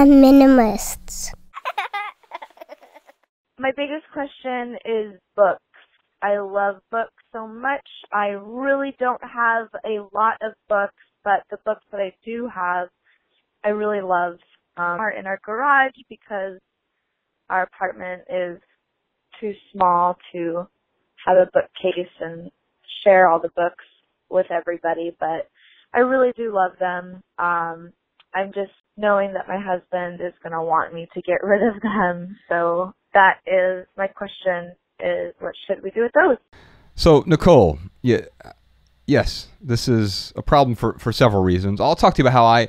Minimalists. My biggest question is books. I love books so much. I really don't have a lot of books, but the books that I do have, I really love. Are in our garage because our apartment is too small to have a bookcase and share all the books with everybody, but I really do love them. I'm just knowing that my husband is going to want me to get rid of them. So that is my question, is what should we do with those? So, Nicole, yes, this is a problem for several reasons. I'll talk to you about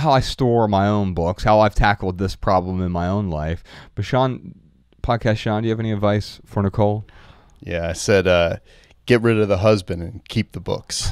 how I store my own books, how I've tackled this problem in my own life. But Sean, do you have any advice for Nicole? Yeah, I said, get rid of the husband and keep the books.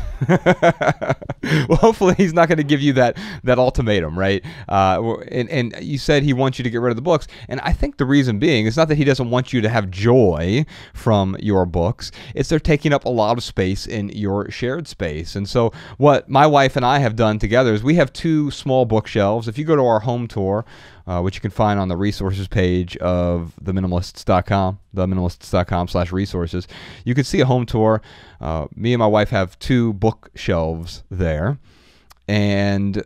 Well, hopefully he's not going to give you that ultimatum, right? And you said he wants you to get rid of the books. And I think the reason being is not that he doesn't want you to have joy from your books. It's they're taking up a lot of space in your shared space. And so what my wife and I have done together is we have 2 small bookshelves. If you go to our home tour, which you can find on the resources page of theminimalists.com, theminimalists.com/resources. You can see a home tour. Me and my wife have 2 bookshelves there. And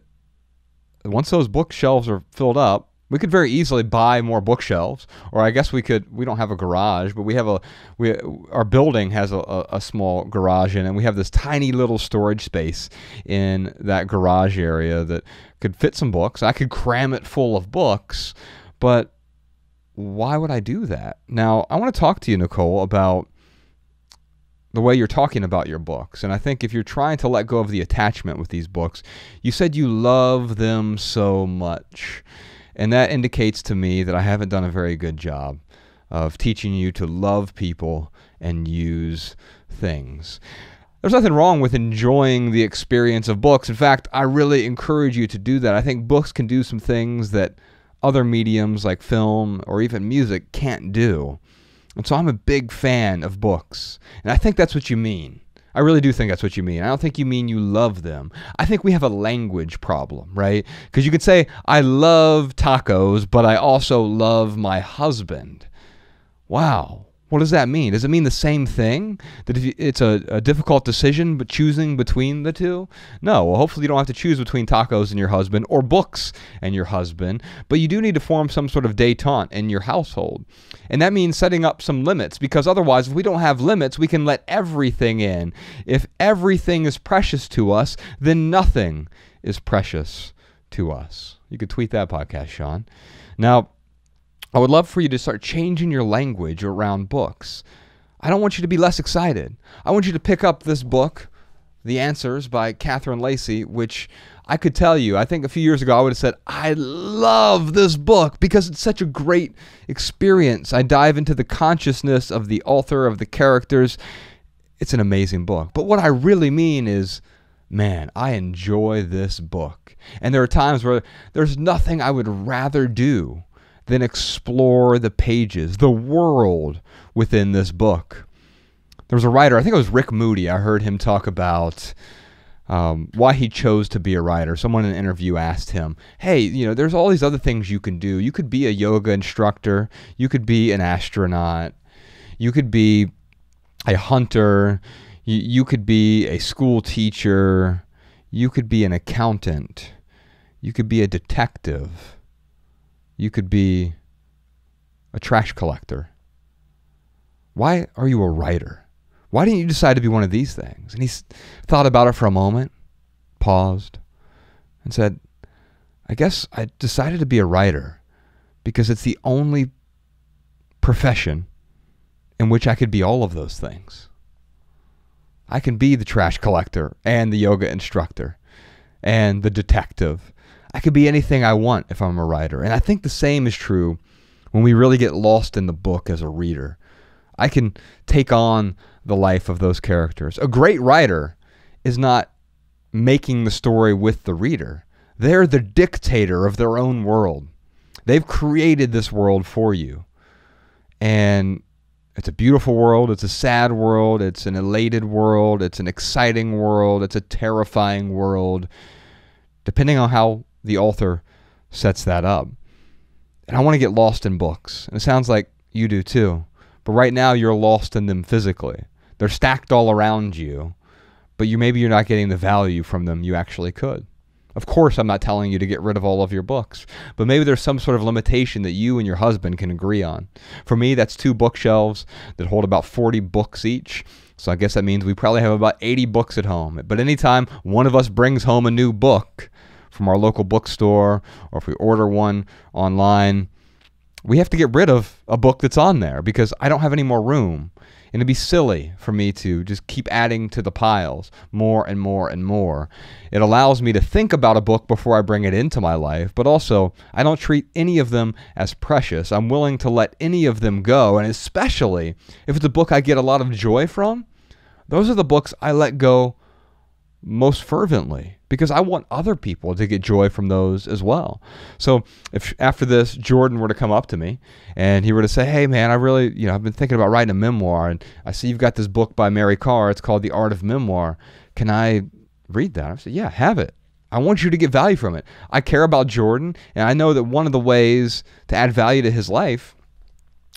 once those bookshelves are filled up, we could very easily buy more bookshelves, or I guess we don't have a garage, but our building has a small garage in it, and we have this tiny little storage space in that garage area that could fit some books. I could cram it full of books, but why would I do that? Now, I want to talk to you, Nicole, about the way you're talking about your books. And I think if you're trying to let go of the attachment with these books, you said you love them so much. And that indicates to me that I haven't done a very good job of teaching you to love people and use things. There's nothing wrong with enjoying the experience of books. In fact, I really encourage you to do that. I think books can do some things that other mediums like film or even music can't do. And so I'm a big fan of books. And I think that's what you mean. I really do think that's what you mean. I don't think you mean you love them. I think we have a language problem, right? Because you could say, I love tacos, but I also love my husband. Wow. What does that mean? Does it mean the same thing? That if it's a difficult decision, but choosing between the two? No. Well, hopefully you don't have to choose between tacos and your husband or books and your husband, but you do need to form some sort of détente in your household. And that means setting up some limits, because otherwise, if we don't have limits, we can let everything in. If everything is precious to us, then nothing is precious to us. You could tweet that podcast, Sean. Now, I would love for you to start changing your language around books. I don't want you to be less excited. I want you to pick up this book, The Answers by Catherine Lacey, which I could tell you, I think a few years ago I would have said, I love this book because it's such a great experience. I dive into the consciousness of the author, of the characters. It's an amazing book. But what I really mean is, man, I enjoy this book. And there are times where there's nothing I would rather do than explore the pages, the world within this book. There was a writer, I think it was Rick Moody, I heard him talk about why he chose to be a writer. Someone in an interview asked him, hey, there's all these other things you can do. You could be a yoga instructor. You could be an astronaut. You could be a hunter. You could be a school teacher. You could be an accountant. You could be a detective. You could be a trash collector. Why are you a writer? Why didn't you decide to be one of these things? And he thought about it for a moment, paused, and said, I guess I decided to be a writer because it's the only profession in which I could be all of those things. I can be the trash collector and the yoga instructor and the detective. I could be anything I want if I'm a writer. And I think the same is true when we really get lost in the book as a reader. I can take on the life of those characters. A great writer is not making the story with the reader. They're the dictator of their own world. They've created this world for you. And it's a beautiful world. It's a sad world. It's an elated world. It's an exciting world. It's a terrifying world. Depending on how the author sets that up. And I want to get lost in books. And it sounds like you do too. But right now you're lost in them physically. They're stacked all around you, but maybe you're not getting the value from them you actually could. Of course, I'm not telling you to get rid of all of your books, but maybe there's some sort of limitation that you and your husband can agree on. For me, that's 2 bookshelves that hold about 40 books each. So I guess that means we probably have about 80 books at home. But anytime one of us brings home a new book from our local bookstore, or if we order one online, we have to get rid of a book that's on there because I don't have any more room. And it'd be silly for me to just keep adding to the piles more and more and more. It allows me to think about a book before I bring it into my life, but also I don't treat any of them as precious. I'm willing to let any of them go, and especially if it's a book I get a lot of joy from, those are the books I let go most fervently because I want other people to get joy from those as well. So if after this Jordan were to come up to me and he were to say, hey man, I really, I've been thinking about writing a memoir, and I see you've got this book by Mary Karr, it's called The Art of Memoir. Can I read that? I said, yeah, have it. I want you to get value from it. I care about Jordan, and I know that one of the ways to add value to his life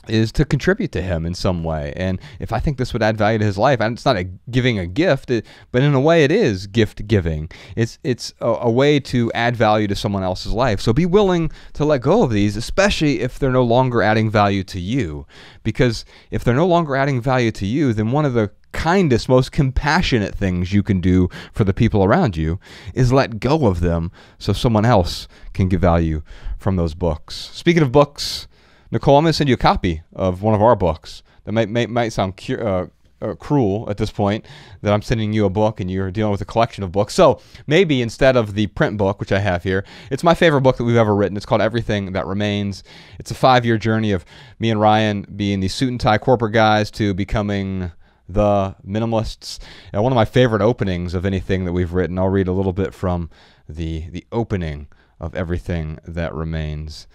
is to contribute to him in some way. And if I think this would add value to his life, and it's not giving a gift, but in a way it is gift giving. It's a way to add value to someone else's life. So be willing to let go of these, especially if they're no longer adding value to you. Because if they're no longer adding value to you, then one of the kindest, most compassionate things you can do for the people around you is let go of them so someone else can get value from those books. Speaking of books, Nicole, I'm going to send you a copy of one of our books. That might sound cruel at this point, that I'm sending you a book and you're dealing with a collection of books. So maybe instead of the print book, which I have here, it's my favorite book that we've ever written. It's called Everything That Remains. It's a 5-year journey of me and Ryan being the suit and tie corporate guys to becoming the Minimalists. And one of my favorite openings of anything that we've written, I'll read a little bit from the opening of Everything That Remains.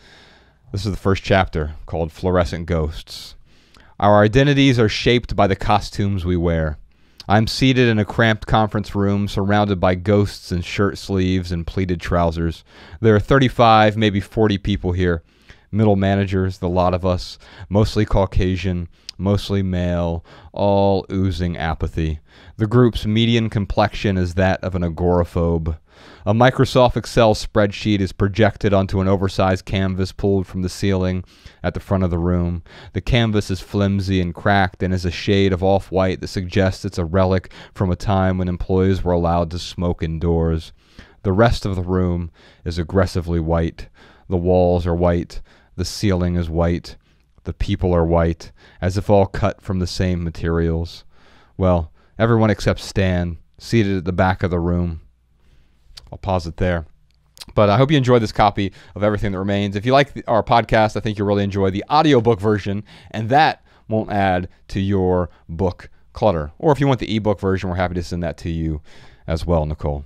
This is the first chapter, called Fluorescent Ghosts. Our identities are shaped by the costumes we wear. I'm seated in a cramped conference room surrounded by ghosts in shirt sleeves and pleated trousers. There are 35, maybe 40 people here. Middle managers, the lot of us, mostly Caucasian, mostly male, all oozing apathy. The group's median complexion is that of an agoraphobe. A Microsoft Excel spreadsheet is projected onto an oversized canvas pulled from the ceiling at the front of the room. The canvas is flimsy and cracked and is a shade of off-white that suggests it's a relic from a time when employees were allowed to smoke indoors. The rest of the room is aggressively white. The walls are white. The ceiling is white. The people are white, as if all cut from the same materials. Well, everyone except Stan, seated at the back of the room. I'll pause it there. But I hope you enjoyed this copy of Everything That Remains. If you like our podcast, I think you'll really enjoy the audiobook version, and that won't add to your book clutter. Or if you want the ebook version, we're happy to send that to you as well, Nicole.